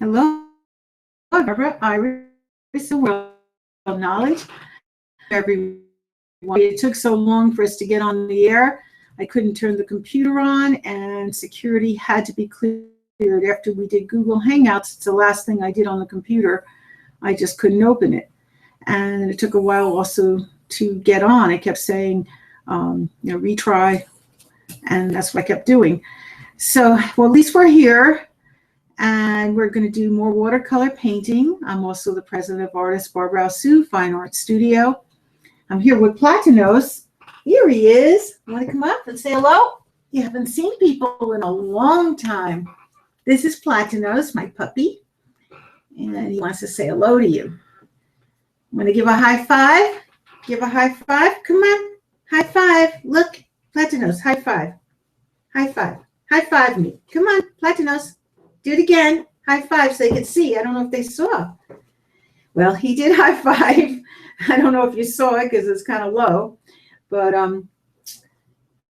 Hello, Barbara, Iris, and World Knowledge. Everyone, it took so long for us to get on the air. I couldn't turn the computer on, and security had to be cleared after we did Google Hangouts. It's the last thing I did on the computer. I just couldn't open it, and it took a while also to get on. I kept saying, retry, and that's what I kept doing. So, well, at least we're here. And we're going to do more watercolor painting. I'm also the president of artist Barbara Sue Fine Art Studio. I'm here with Platinos. Here he is. Want to come up and say hello? You haven't seen people in a long time. This is Platinos, my puppy. And he wants to say hello to you. Want to give a high five? Give a high five. Come on. High five. Look. Platinos, high five. High five. High five me. Come on, Platinos. Do it again. High five so they could see. I don't know if they saw. Well, he did high five. I don't know if you saw it because it's kind of low. But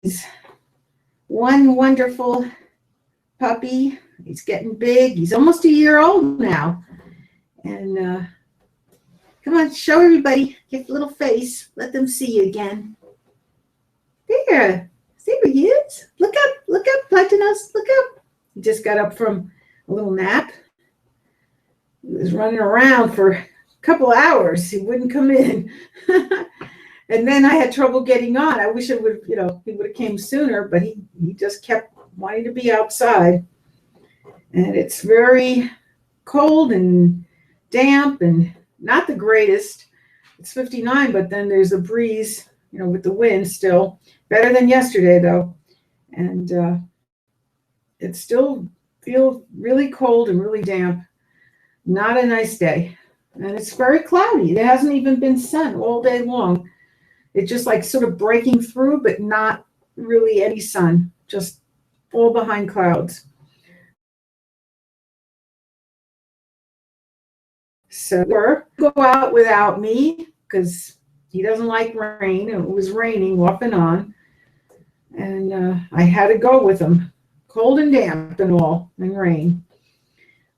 he's one wonderful puppy. He's getting big. He's almost a year old now. And come on, show everybody. Give a little face. Let them see you again. There. See where he is? Look up. Look up, Platinos. Look up. He just got up from a little nap. He was running around for a couple hours. He wouldn't come in. And then I had trouble getting on. I wish it would, he would have came sooner, but he just kept wanting to be outside. And it's very cold and damp and not the greatest. It's 59, but then there's a breeze, with the wind still. Better than yesterday, though. And it still feels really cold and really damp. Not a nice day. And it's very cloudy. There hasn't even been sun all day long. It's just like sort of breaking through, but not really any sun. Just all behind clouds. So we're go out without me because he doesn't like rain. It was raining off and on. And I had to go with him. Cold and damp and all, and rain.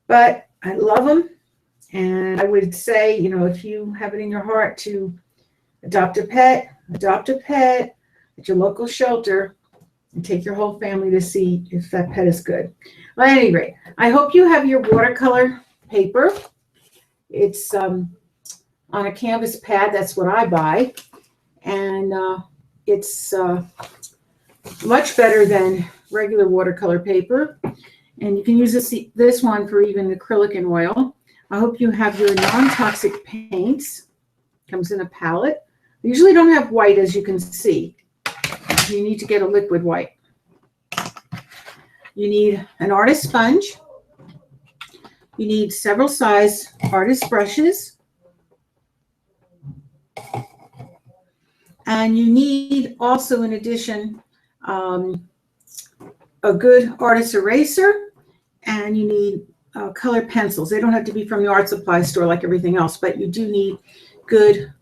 But I love them. And I would say, if you have it in your heart to adopt a pet at your local shelter and take your whole family to see if that pet is good. Well, at any rate, I hope you have your watercolor paper. It's on a canvas pad. That's what I buy. And it's much better than regular watercolor paper, and you can use this one for even acrylic and oil. I hope you have your non-toxic paints. Comes in a palette. I usually don't have white, as you can see. You need to get a liquid white. You need an artist sponge. You need several size artist brushes. And you need also, in addition, a good artist eraser, and you need colored pencils. They don't have to be from the art supply store like everything else, but you do need good,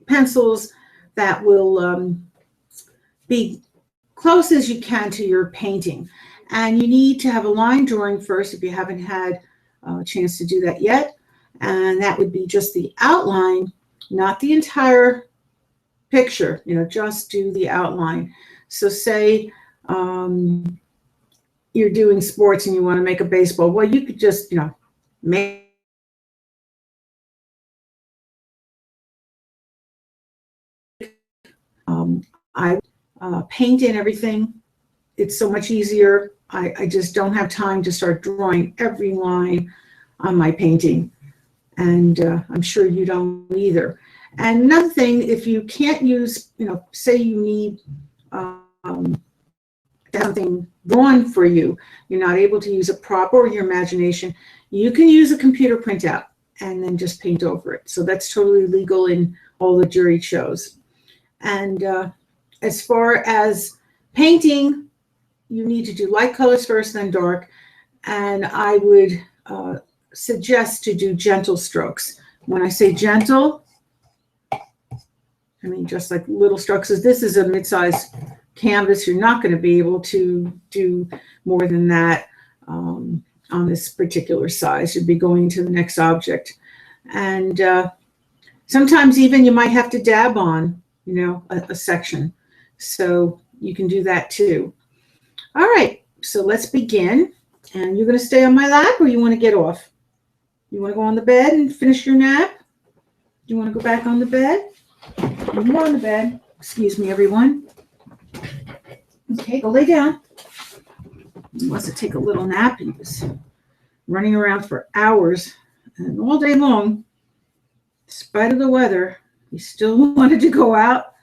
pencils that will be close as you can to your painting. And you need to have a line drawing first if you haven't had a chance to do that yet. And that would be just the outline, not the entire picture, just do the outline. So say you're doing sports and you want to make a baseball. Well, you could just, make I paint in everything. It's so much easier. I just don't have time to start drawing every line on my painting. And I'm sure you don't either. And another thing, if you can't use, say you need something drawn for you, you're not able to use a prop or your imagination, you can use a computer printout and then just paint over it. So that's totally legal in all the jury shows. And as far as painting, you need to do light colors first, then dark. And I would suggest to do gentle strokes. When I say gentle, I mean just like little strokes. This is a mid-size canvas. You're not going to be able to do more than that. on this particular size. You'll be going to the next object. And sometimes even you might have to dab on, a section. So you can do that too. All right, so let's begin. And you're going to stay on my lap, or you want to get off? You want to go on the bed and finish your nap? You want to go back on the bed? You can go on the bed. Excuse me, everyone. Okay, go lay down. He wants to take a little nap. He was running around for hours and all day long. In spite of the weather, he still wanted to go out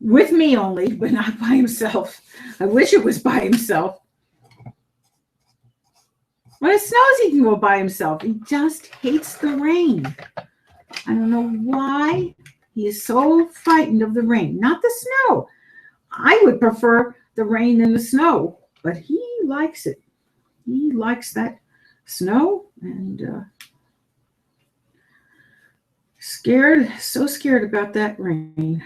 with me only, but not by himself. I wish it was by himself. When it snows, he can go by himself. He just hates the rain. I don't know why he is so frightened of the rain. Not the snow. I would prefer the rain than the snow, but he likes it. He likes that snow, and so scared about that rain.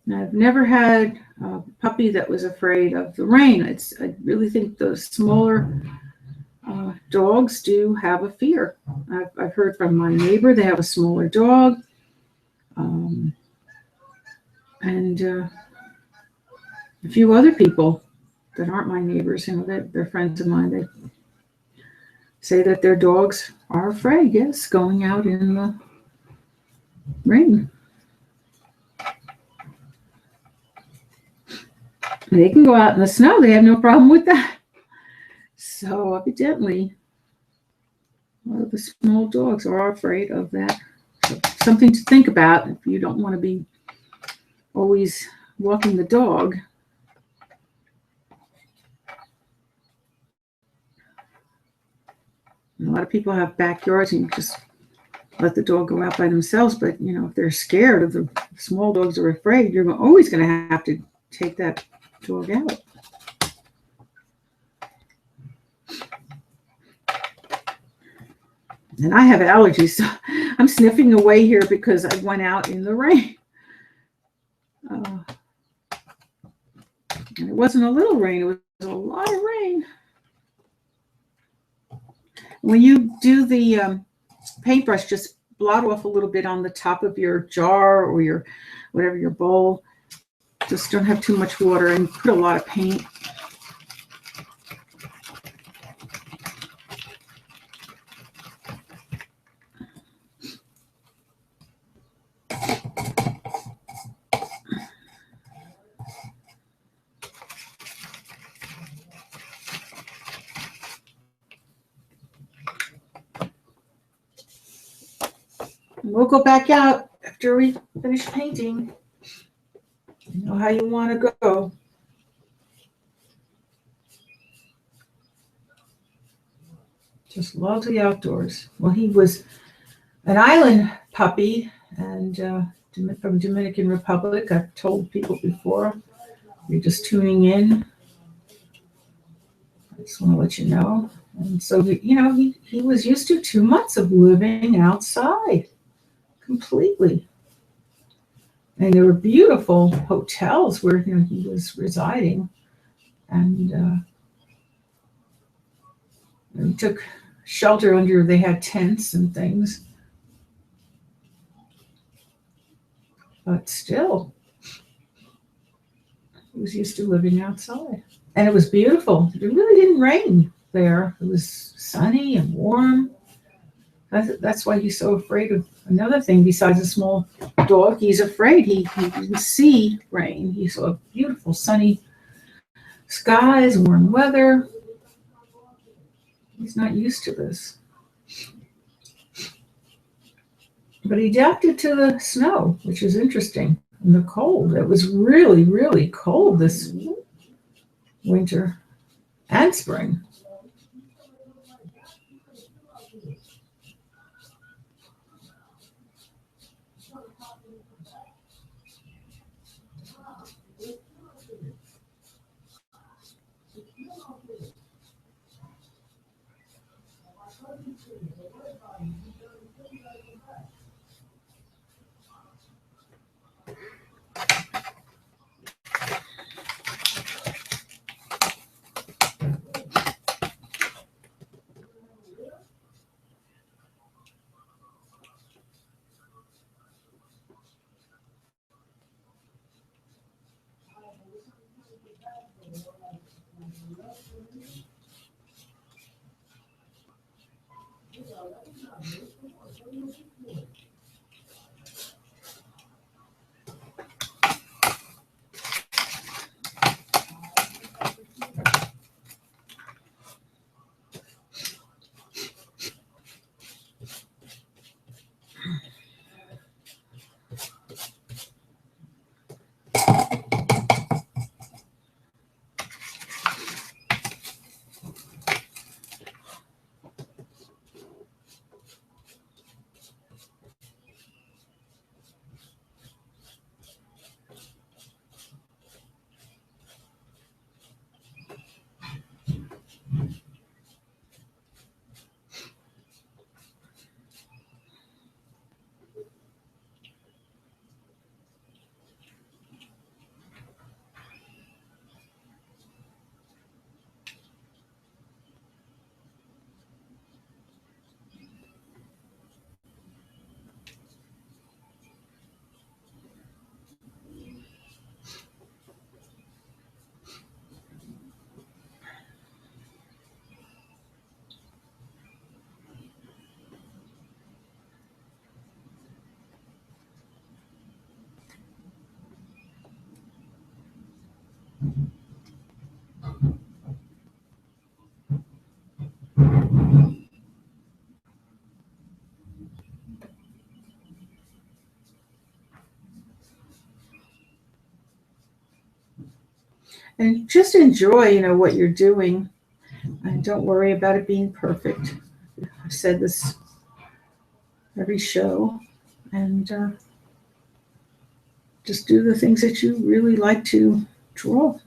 And I've never had a puppy that was afraid of the rain. I really think those smaller dogs do have a fear. I've heard from my neighbor, they have a smaller dog. And a few other people that aren't my neighbors, they're friends of mine, they say that their dogs are afraid, yes, going out in the rain. They can go out in the snow. They have no problem with that. So evidently, a lot of the small dogs are afraid of that. So something to think about if you don't want to be always walking the dog. And a lot of people have backyards and you just let the dog go out by themselves. But, if they're scared, if the small dogs are afraid, you're always going to have to take that dog out. And I have allergies, so I'm sniffing away here because I went out in the rain. And it wasn't a little rain, it was a lot of rain. When you do the paintbrush, just blot off a little bit on the top of your jar or your bowl. Just don't have too much water and put a lot of paint. We'll go back out after we finish painting. You know how you want to go. Just loves the outdoors. Well, he was an island puppy and from Dominican Republic. I've told people before. You're just tuning in. I just want to let you know. And so, he was used to 2 months of living outside completely. And there were beautiful hotels where he was residing. And he took shelter under, they had tents and things. But still, he was used to living outside. And it was beautiful. It really didn't rain there. It was sunny and warm. That's why he's so afraid of another thing besides a small dog. He's afraid he didn't see rain. He saw beautiful sunny skies, warm weather. He's not used to this. But he adapted to the snow, which is interesting, and the cold. It was really, really cold this winter and spring. And just enjoy, what you're doing. And don't worry about it being perfect. I've said this every show. And just do the things that you really like to draw.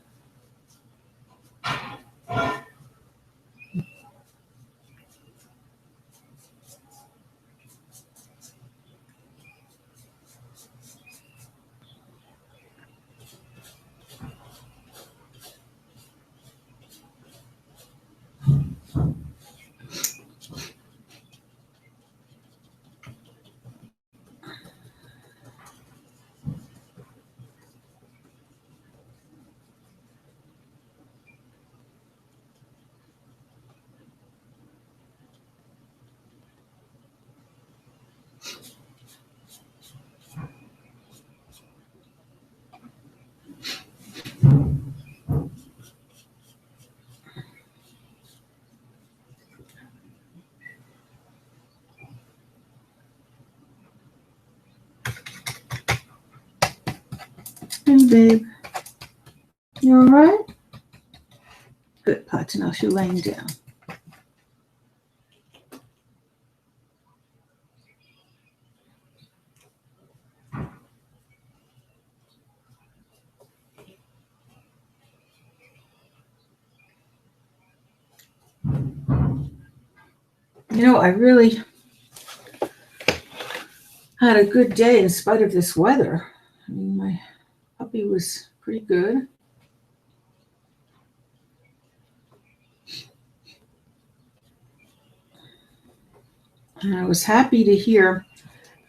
Hey, babe. You all right? Good, Patanel. You're laying down. I really had a good day in spite of this weather. I mean, my puppy was pretty good. And I was happy to hear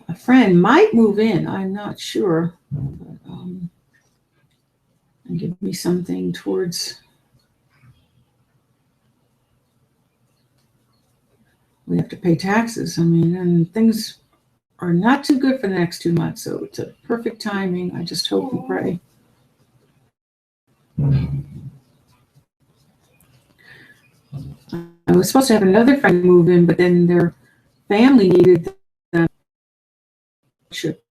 a friend might move in. I'm not sure. But, and give me something towards. We have to pay taxes. I mean, and things are not too good for the next 2 months. So it's a perfect timing. I just hope and pray. I was supposed to have another friend move in, but then their family needed them,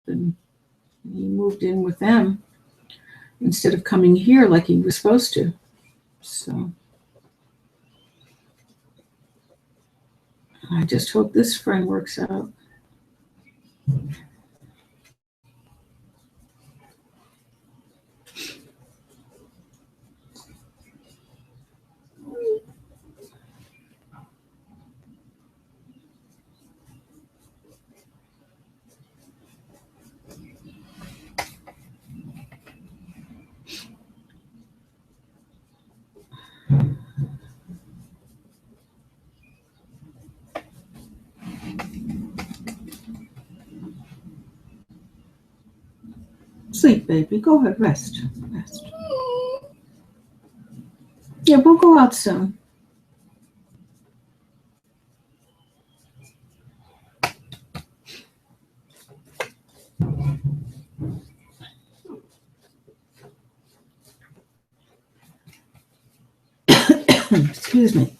and he moved in with them instead of coming here like he was supposed to. So I just hope this friend works out. Sleep, baby. Go ahead, rest. Yeah, we'll go out soon. Excuse me.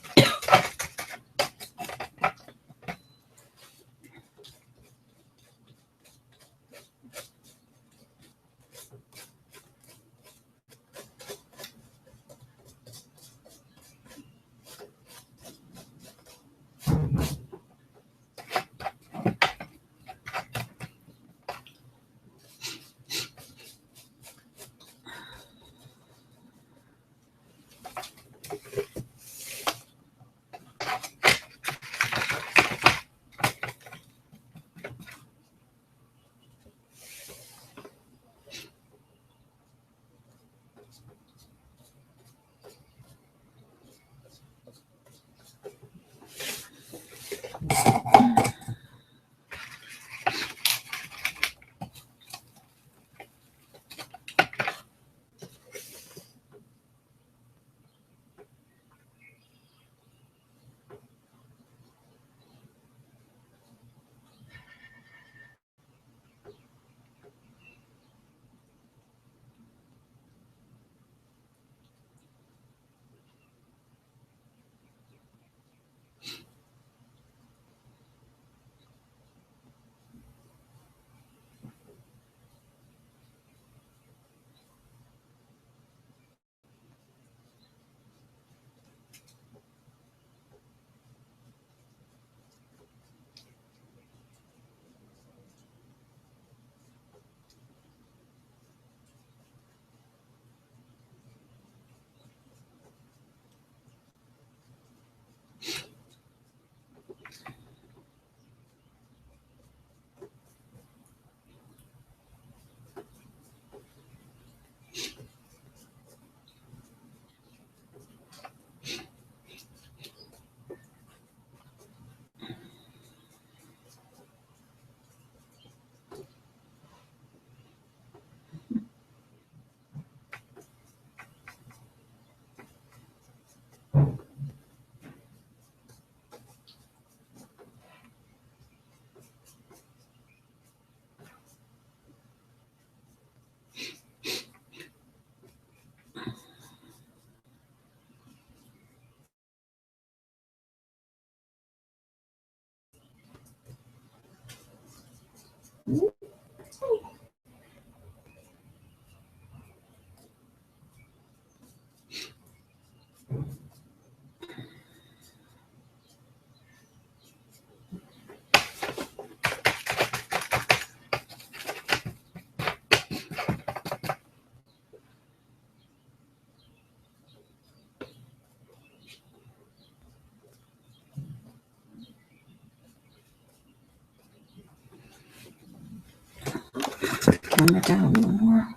Turn it down a little more.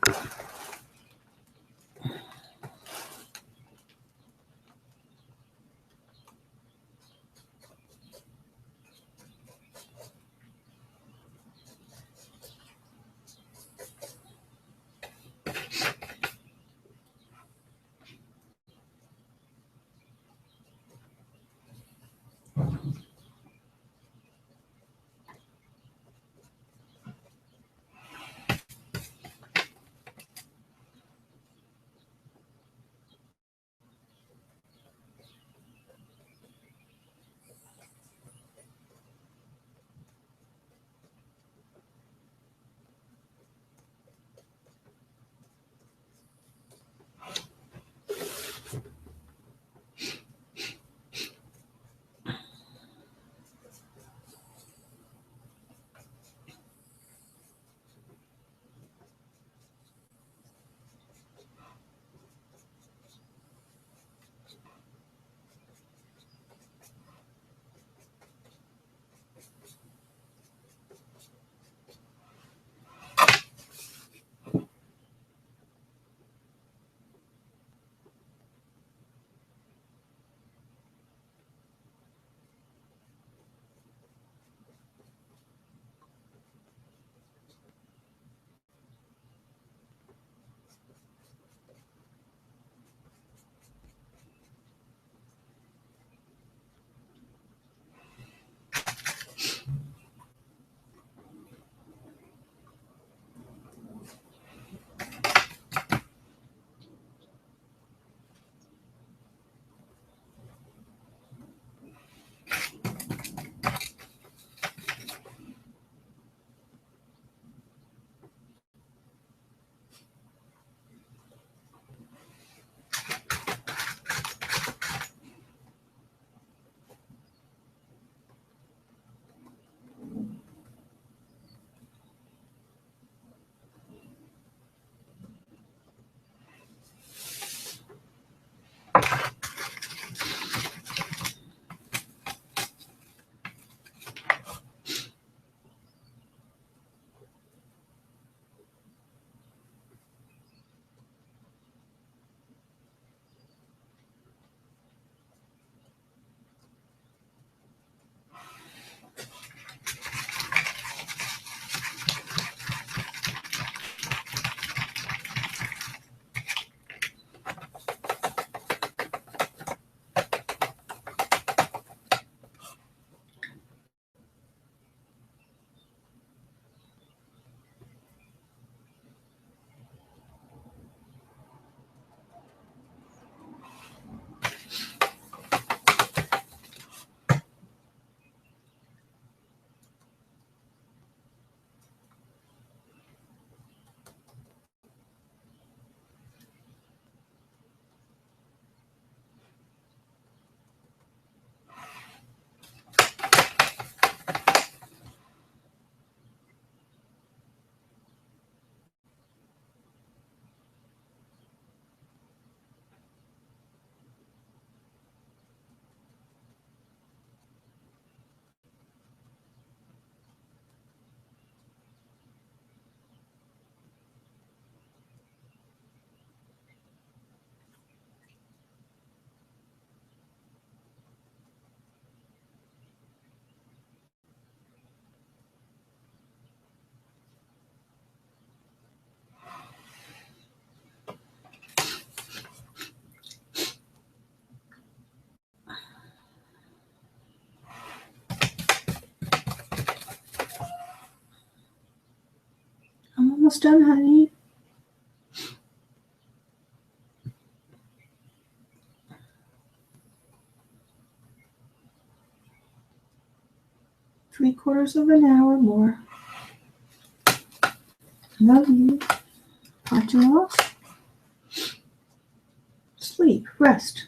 almost done, honey. Three-quarters of an hour more. Love you. Watch you off. Sleep. Rest.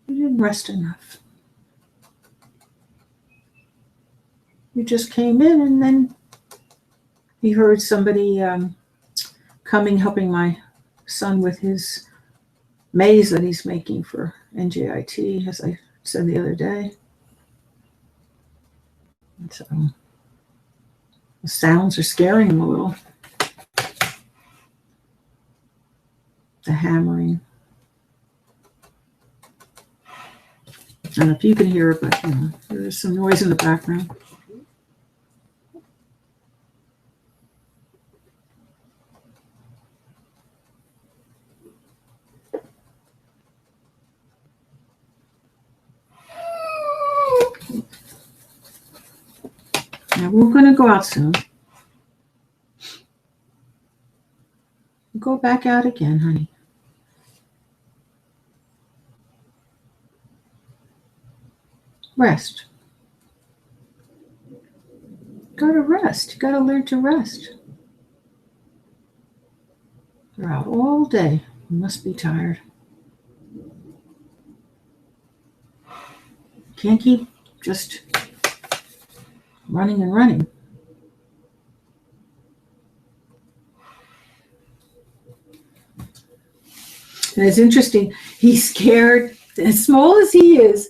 You didn't rest enough. You just came in and then you heard somebody coming, helping my son with his maze that he's making for NJIT, as I said the other day. And so the sounds are scaring him a little. The hammering. I don't know if you can hear it, but there's some noise in the background. Now we're going to go out soon. Go back out again, honey. Rest. Go to rest. You got to learn to rest. You're out all day. You must be tired. Can't keep just running and running. And it's interesting, he's scared, as small as he is,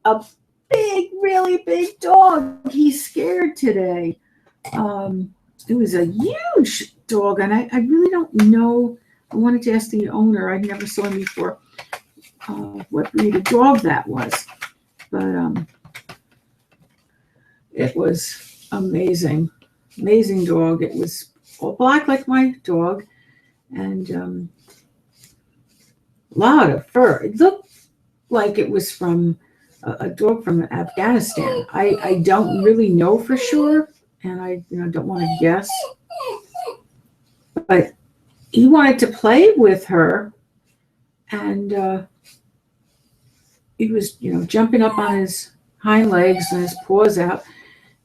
a big, really big dog. He's scared today. It was a huge dog, and I really don't know. I wanted to ask the owner. I never saw him before, what breed of dog that was. But it was amazing. Amazing dog. It was all black like my dog, and a lot of fur. It looked like it was from a dog from Afghanistan. I don't really know for sure, and I don't want to guess. But he wanted to play with her, and he was jumping up on his hind legs and his paws out,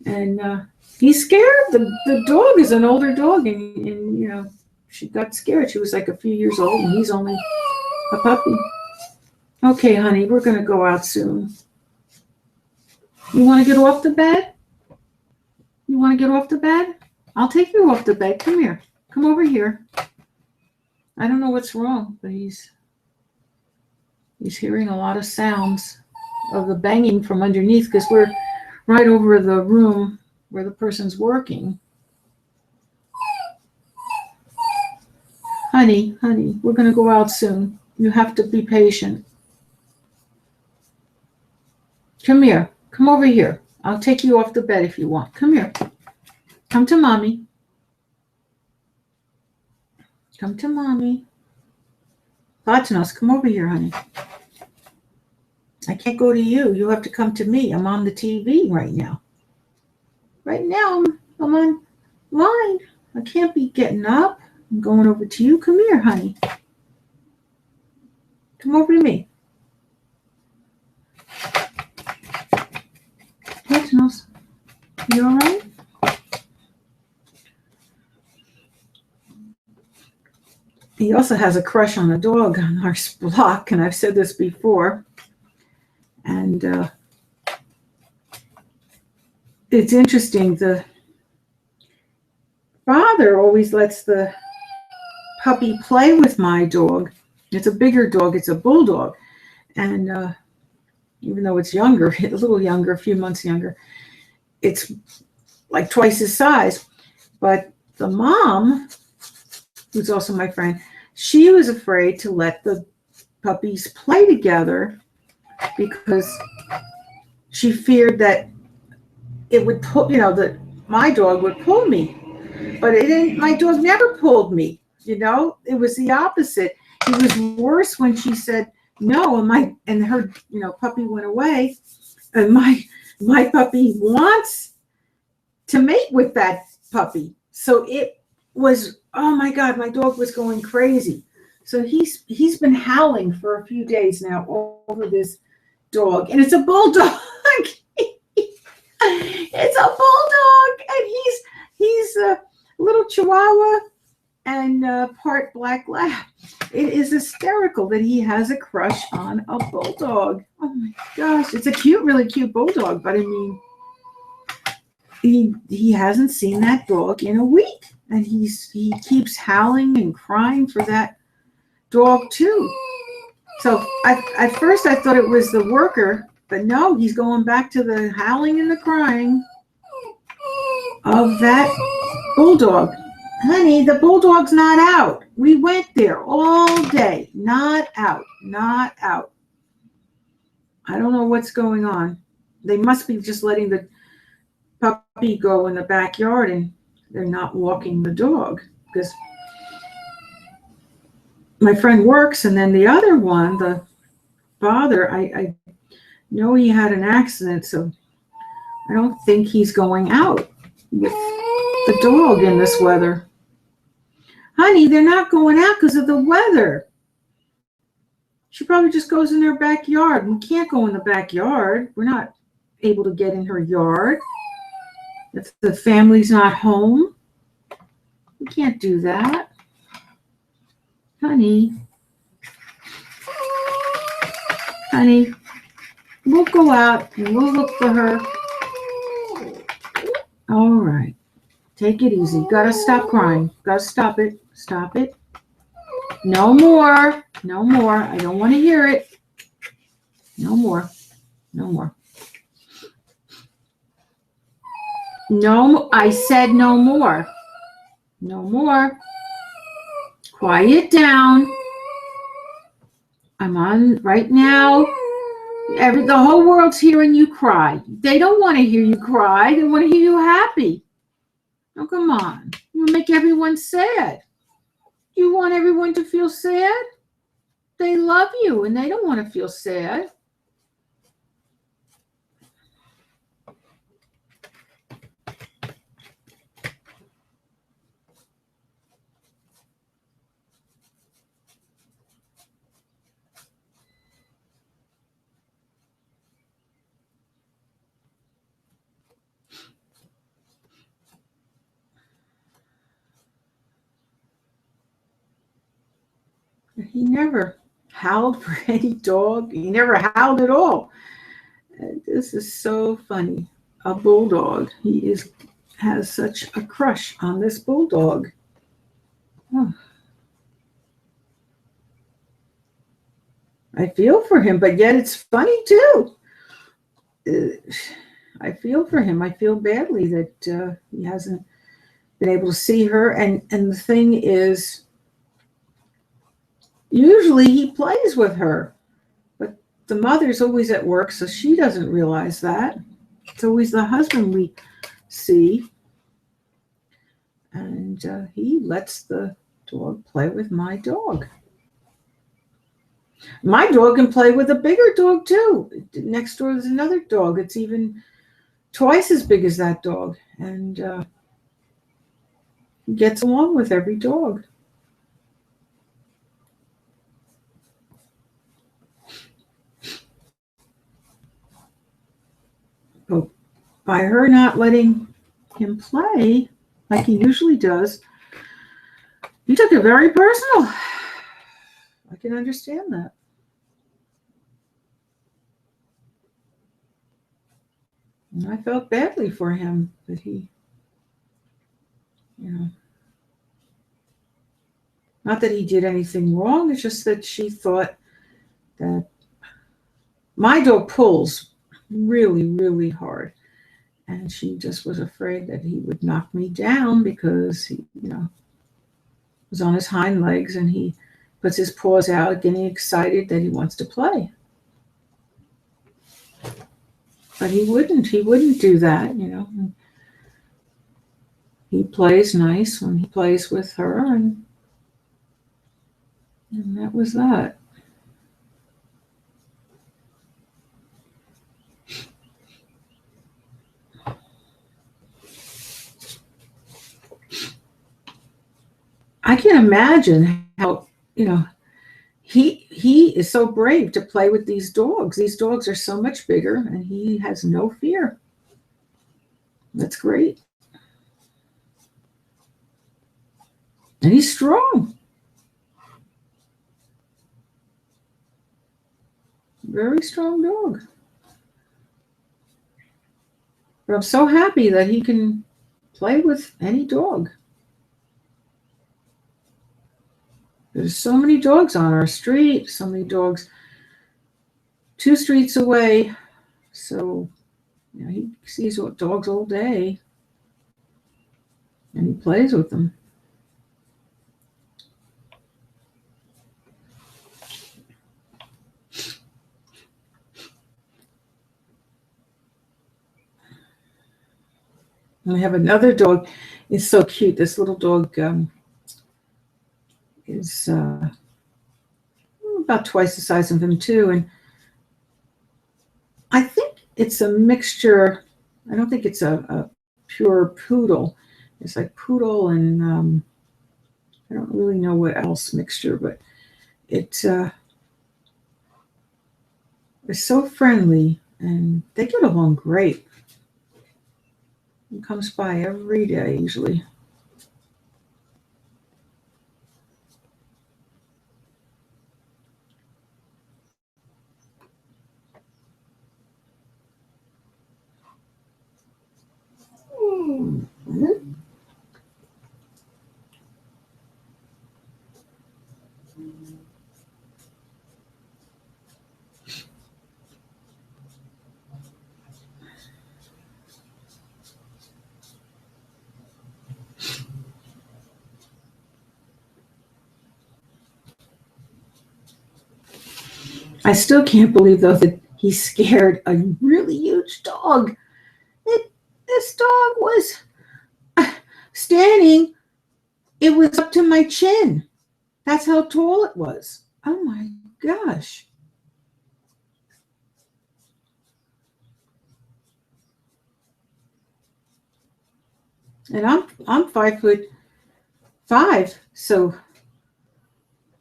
and he's scared. The dog is an older dog, and she got scared. She was like a few years old, and he's only a puppy. Okay, honey, we're going to go out soon. You want to get off the bed? You want to get off the bed? I'll take you off the bed. Come here. Come over here. I don't know what's wrong, but he's hearing a lot of sounds of the banging from underneath because we're right over the room where the person's working. Honey, we're going to go out soon. You have to be patient. Come here. Come over here. I'll take you off the bed if you want. Come here. Come to mommy. Come to mommy. Platinos, come over here, honey. I can't go to you. You have to come to me. I'm on the TV right now. Right now, I'm on line. I can't be getting up. I'm going over to you. Come here, honey. Come over to me. Platinos, you all right? He also has a crush on a dog on our block, and I've said this before. And it's interesting. The father always lets the puppy play with my dog. It's a bigger dog. It's a bulldog. And even though it's younger, a little younger, a few months younger, it's like twice his size. But the mom, who's also my friend, she was afraid to let the puppies play together because she feared that it would pull, that my dog would pull me. But it didn't. My dog never pulled me. It was the opposite. It was worse when she said no, and her puppy went away, and my puppy wants to mate with that puppy. So was, oh my God, my dog was going crazy. So he's been howling for a few days now over this dog, and it's a bulldog. It's a bulldog, and he's a little Chihuahua and part Black Lab. It is hysterical that he has a crush on a bulldog. Oh my gosh, it's a cute, really cute bulldog, but I mean, he hasn't seen that dog in a week, and he keeps howling and crying for that dog too. So at first I thought it was the worker, but no, he's going back to the howling and the crying of that bulldog. Honey, the bulldog's not out. We went there all day. Not out. Not out. I don't know what's going on. They must be just letting the puppy go in the backyard, and they're not walking the dog, because my friend works, and then the other one, the father, I know he had an accident, so I don't think he's going out with the dog in this weather. Honey, they're not going out because of the weather. She probably just goes in their backyard. We can't go in the backyard. We're not able to get in her yard. If the family's not home, we can't do that. Honey, we'll go out and we'll look for her. All right. Take it easy. Gotta stop crying. Gotta stop it. Stop it. No more. No more. I don't want to hear it. No more. No more. No, I said no more. No more. Quiet down. I'm on right now. The whole world's hearing you cry. They don't want to hear you cry. They want to hear you happy. Oh, come on. You make everyone sad. You want everyone to feel sad? They love you and they don't want to feel sad. He never howled for any dog. He never howled at all. This is so funny. A bulldog. He has such a crush on this bulldog. Oh. I feel for him, but yet it's funny too. I feel for him. I feel badly that he hasn't been able to see her. And the thing is, usually he plays with her, but the mother's always at work, so she doesn't realize that. It's always the husband we see. And he lets the dog play with my dog. My dog can play with a bigger dog too. Next door there's another dog. It's even twice as big as that dog. And gets along with every dog. But by her not letting him play like he usually does, he took it very personal. I can understand that. And I felt badly for him that he, not that he did anything wrong, it's just that she thought that my dog pulls really, really hard. And she just was afraid that he would knock me down because he, was on his hind legs and he puts his paws out, getting excited that he wants to play. But he wouldn't do that, He plays nice when he plays with her, and that was that. imagine how, he is so brave to play with these dogs. These dogs are so much bigger, and he has no fear. That's great. And he's strong. Very strong dog. But I'm so happy that he can play with any dog. There's so many dogs on our street, so many dogs 2 streets away. So, he sees dogs all day, and he plays with them. And we have another dog. It's so cute. This little dog is about twice the size of him too, and I think it's a mixture. I don't think it's a pure poodle. It's like poodle and I don't really know what else mixture, but it's so friendly, and they get along great. He comes by every day usually. I still can't believe, though, that he scared a really huge dog. This dog was standing. It was up to my chin. That's how tall it was. Oh my gosh. And I'm 5'5", so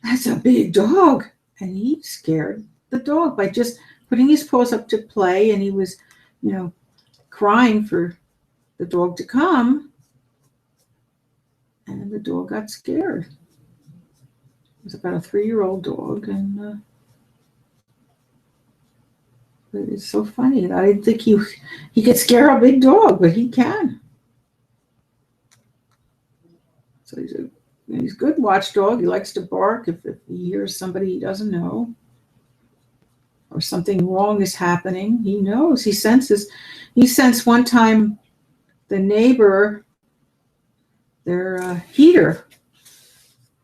that's a big dog. And he scared the dog by just putting his paws up to play, and he was, crying for the dog to come, and the dog got scared. It was about a 3-year-old dog, and it's so funny. I didn't think he could scare a big dog, but he can. So he's a good watchdog. He likes to bark if he hears somebody he doesn't know, or something wrong is happening. He knows. He senses. He sensed one time the neighbor, their heater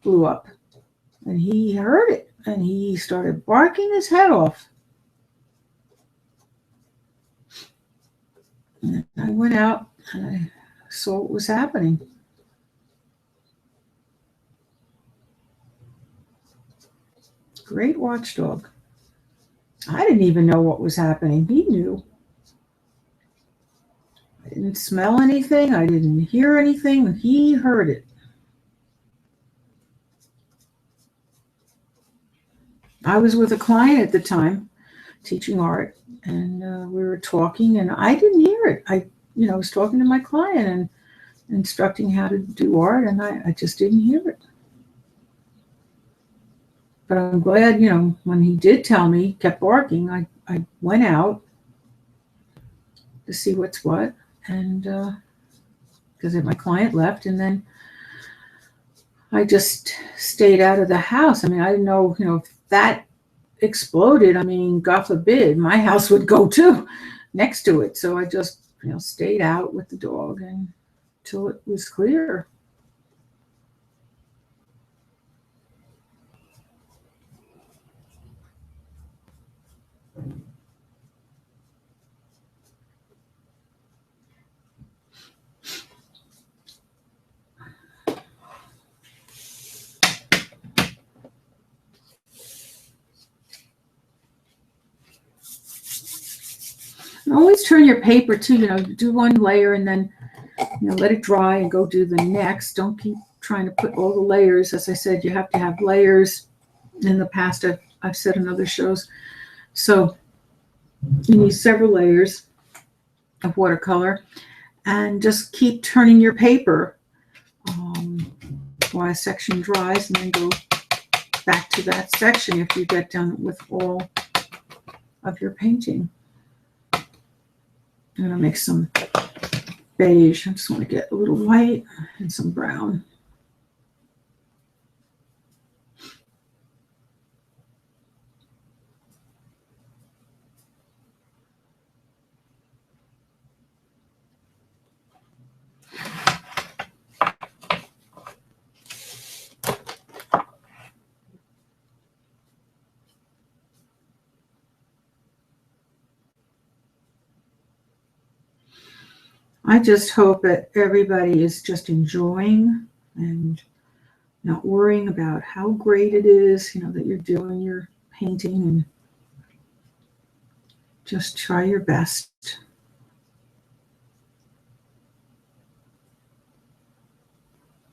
blew up, and he heard it, and he started barking his head off. And I went out and I saw what was happening. Great watchdog. I didn't even know what was happening. He knew. I didn't smell anything. I didn't hear anything. He heard it. I was with a client at the time, teaching art, and we were talking, and I didn't hear it. I was talking to my client and instructing how to do art, and I just didn't hear it. But I'm glad, when he did tell me, kept barking, I went out to see what's what, and because my client left, and then I just stayed out of the house. I mean, I didn't know, if that exploded, God forbid, my house would go too next to it. So I just, stayed out with the dog until it was clear. Always turn your paper too, do one layer and then, let it dry and go do the next. Don't keep trying to put all the layers. As I said, you have to have layers. In the past, I've said in other shows. So you need several layers of watercolor, and just keep turning your paper while a section dries, and then go back to that section if you get done with all of your painting. I'm going to make some beige. I just want to get a little white and some brown. I just hope that everybody is just enjoying and not worrying about how great it is, that you're doing your painting, and just try your best.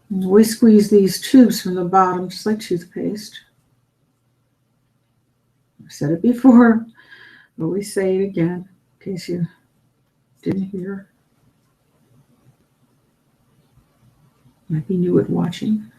And we squeeze these tubes from the bottom just like toothpaste. I've said it before, but we say it again in case you didn't hear. Might be new at watching.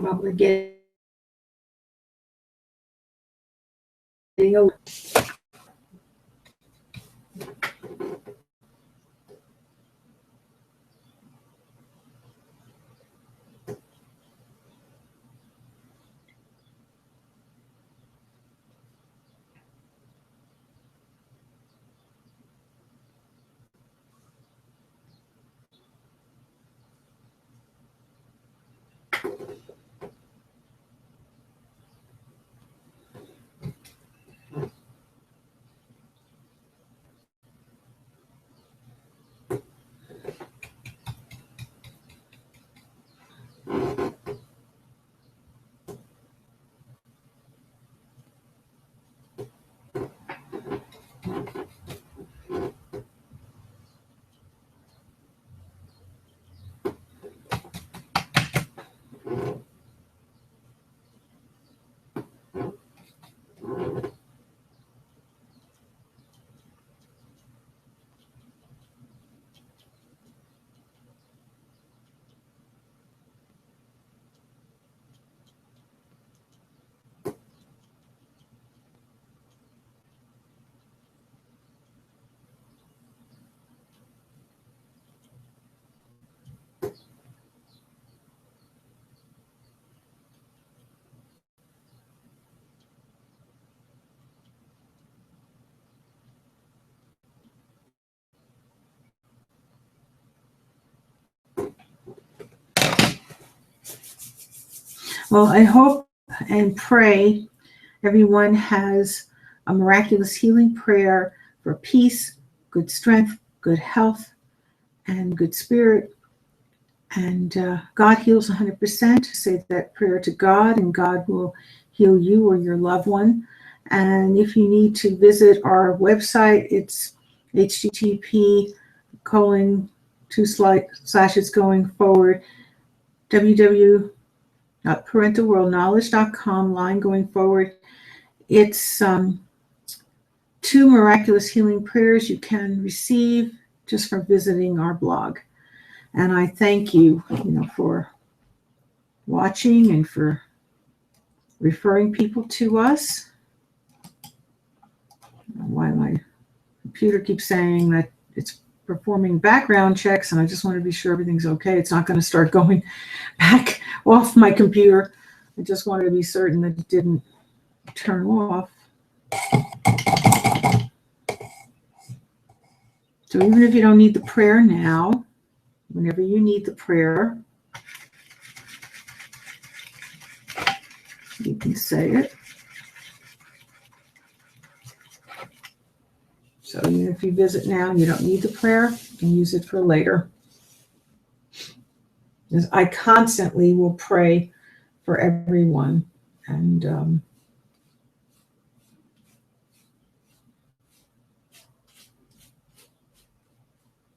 Well, we're getting over. Well, I hope and pray everyone has a miraculous healing prayer for peace, good strength, good health, and good spirit. And God heals 100%. Say that prayer to God, and God will heal you or your loved one. And if you need to visit our website, it's http:// www.ParentalWorldknowledge.com/going-forward. It's 2 miraculous healing prayers you can receive just from visiting our blog. And I thank you, for watching and for referring people to us. Why my computer keeps saying that it's performing background checks, and I just want to be sure everything's okay. It's not going to start going back off my computer. I just wanted to be certain that it didn't turn off. So even if you don't need the prayer now, whenever you need the prayer, you can say it. So even if you visit now and you don't need the prayer, you can use it for later. Because I constantly will pray for everyone. And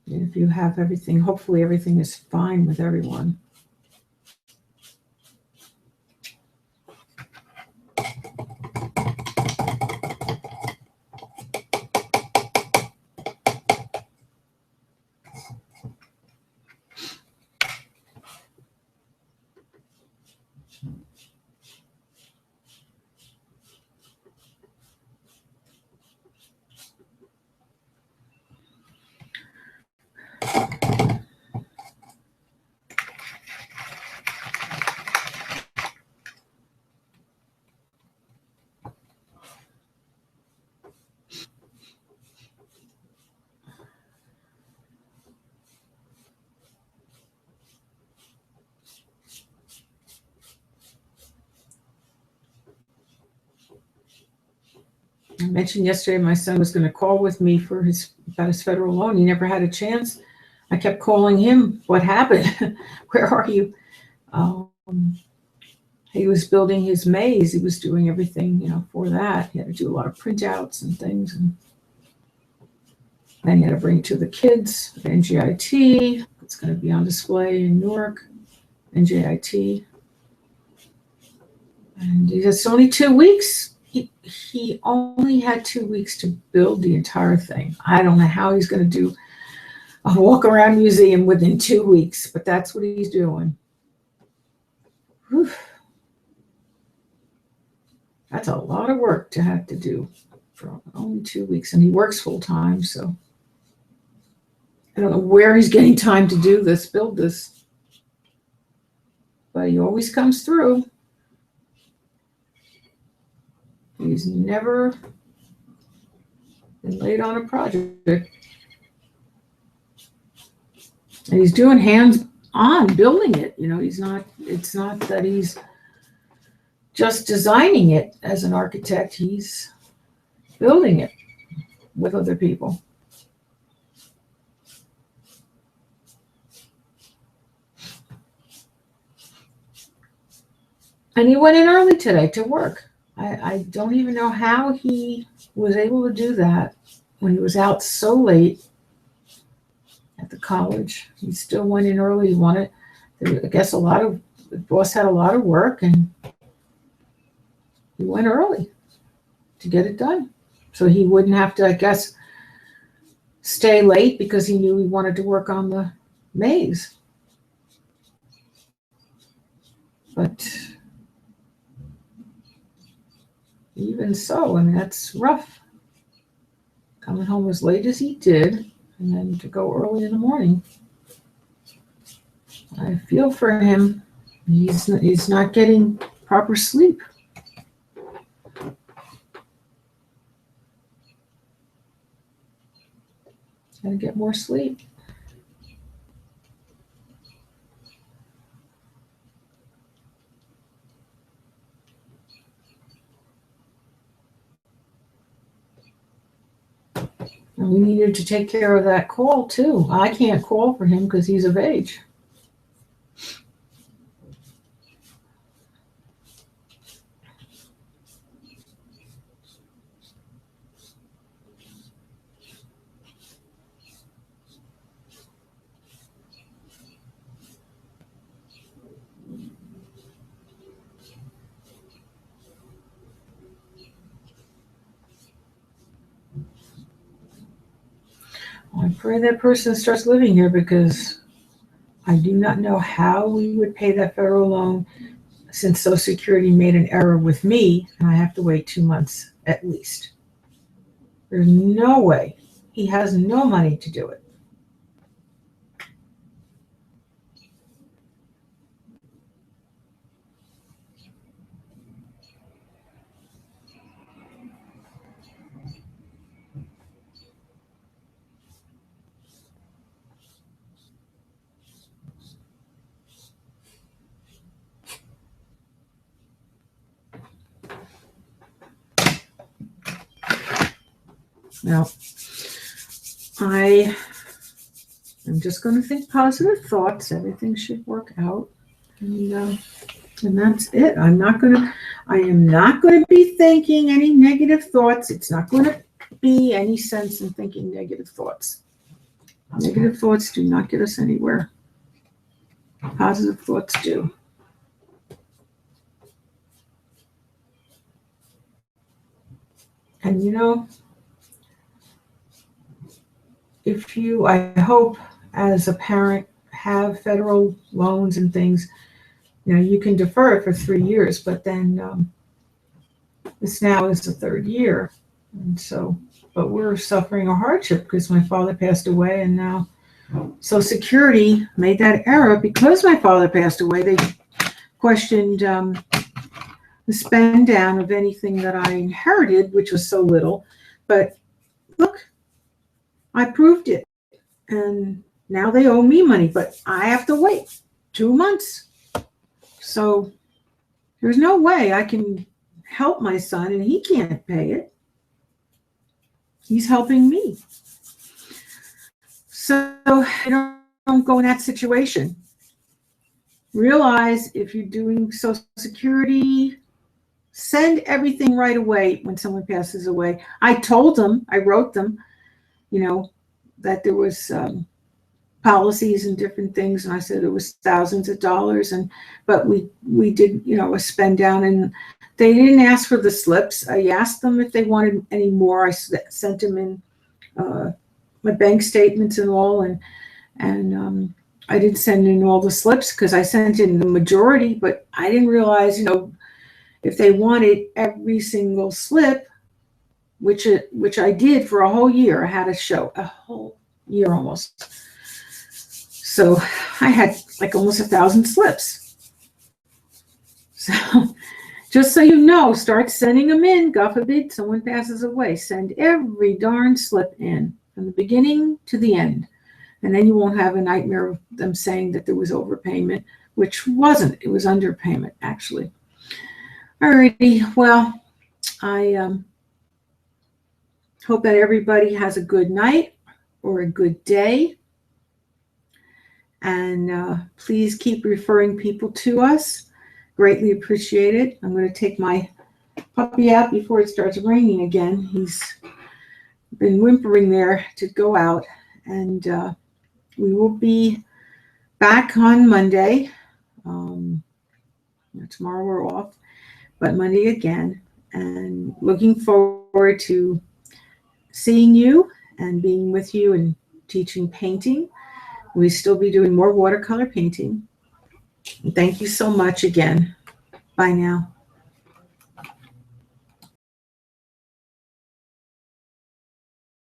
if you have everything, hopefully everything is fine with everyone. I mentioned yesterday my son was going to call with me about his federal loan. He never had a chance. I kept calling him. What happened? Where are you? He was building his maze. He was doing everything, for that. He had to do a lot of printouts and things. And then he had to bring it to the kids at NJIT. It's going to be on display in Newark, NJIT. And it's only 2 weeks. He only had 2 weeks to build the entire thing. I don't know how he's going to do a walk-around museum within 2 weeks, but that's what he's doing. Whew. That's a lot of work to have to do for only 2 weeks, and he works full time, so I don't know where he's getting time to do this, build this, but he always comes through. He's never been late on a project, and he's doing hands-on building it. It's not that he's just designing it as an architect. He's building it with other people. And he went in early today to work. I don't even know how he was able to do that when he was out so late at the college. He still went in early. I guess the boss had a lot of work, and he went early to get it done. So he wouldn't have to, I guess, stay late because he knew he wanted to work on the maze. But even so, I mean, that's rough. Coming home as late as he did, and then to go early in the morning. I feel for him. He's not getting proper sleep. Gotta get more sleep. And we needed to take care of that call too. I can't call for him because he's of age. I pray that person starts living here, because I do not know how we would pay that federal loan since Social Security made an error with me, and I have to wait 2 months at least. There's no way. He has no money to do it. Now, I am just going to think positive thoughts. Everything should work out, and that's it. I am not going to be thinking any negative thoughts. It's not going to be any sense in thinking negative thoughts. Negative thoughts do not get us anywhere. Positive thoughts do. And I hope as a parent, have federal loans and things, you can defer it for 3 years, but then this now is the 3rd year. And so, but we're suffering a hardship because my father passed away, and now Social Security made that error because my father passed away. They questioned the spend down of anything that I inherited, which was so little. But look, I proved it, and now they owe me money, but I have to wait 2 months. So there's no way I can help my son, and he can't pay it. He's helping me. So don't go in that situation. Realize if you're doing Social Security, send everything right away when someone passes away. I told them, I wrote them, that there was policies and different things, and I said it was thousands of dollars, but we did a spend down, and they didn't ask for the slips. I asked them if they wanted any more. I sent them in my bank statements and all, and I didn't send in all the slips because I sent in the majority, but I didn't realize if they wanted every single slip, which I did for a whole year. I had a show, a whole year almost. So I had like almost 1,000 slips. So just so you know, start sending them in. God forbid someone passes away. Send every darn slip in from the beginning to the end. And then you won't have a nightmare of them saying that there was overpayment, which wasn't. It was underpayment, actually. Alrighty. Well, I hope that everybody has a good night or a good day. And please keep referring people to us. Greatly appreciated. I'm going to take my puppy out before it starts raining again. He's been whimpering there to go out. And we will be back on Monday. Tomorrow we're off, but Monday again. And looking forward to seeing you and being with you and teaching painting. We'll still be doing more watercolor painting. Thank you so much again. Bye now.